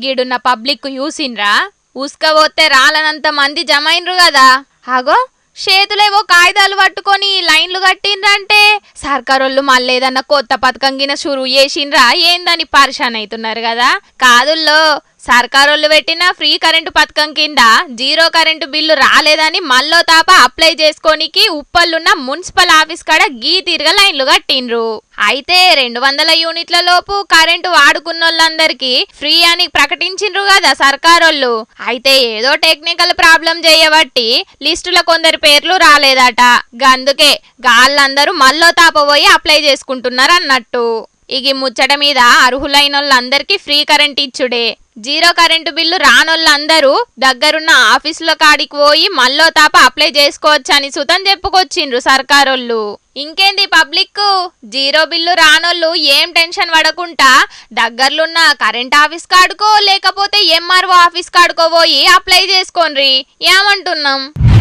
గీడున్న public చూసిండ్రా ఉసుకపోతే రాలనంత మంది జమైన్రు కదా. అగో చేతులేవో కాగితాలు పట్టుకొని లైన్లు కట్టిండ్రంటే సర్కారోళ్ళు మళ్ళేదన్నా కొత్త పథకం గిన షురు చేసిండ్రా ఏందని పరిశాన్ అవుతున్నారు కదా. కాదుల్లో సర్కారోళ్ళు పెట్టిన ఫ్రీ కరెంటు పథకం కింద జీరో కరెంటు బిల్లు రాలేదని మళ్ళో తాప అప్లై చేసుకోనికి ఉప్పల్లున్న మున్సిపల్ ఆఫీస్ కాడ గీ తిరగ లైన్లు కట్టిండ్రు. అయితే 200 యూనిట్ల లోపు కరెంటు వాడుకున్నోళ్ళందరికీ ఫ్రీ అని ప్రకటించిండ్రు కదా సర్కారోళ్ళు. అయితే ఏదో టెక్నికల్ ప్రాబ్లం చేయబట్టి లిస్టులో కొందరి పేర్లు రాలేదట. గందుకే గాళ్ళందరూ మళ్ళో తాపబోయి అప్లై చేసుకుంటున్నారు అన్నట్టు. ఇగి ముచ్చట మీద అర్హులైనోళ్ళందరికీ ఫ్రీ కరెంట్ ఇచ్చుడే. జీరో కరెంటు బిల్లు రానోళ్ళందరూ దగ్గరున్న ఆఫీసులో కాడికి పోయి మళ్ళో తాప అప్లై చేసుకోవచ్చని సుతం చెప్పుకొచ్చిండ్రు సర్కారోళ్ళు. ఇంకేంది పబ్లిక్, జీరో బిల్లు రానోళ్ళు ఏం టెన్షన్ పడకుండా దగ్గర్లున్న కరెంట్ ఆఫీస్ కాడుకో లేకపోతే ఎంఆర్ఓ ఆఫీస్ కాడుకో పోయి అప్లై చేసుకోండ్రి. ఏమంటున్నాం.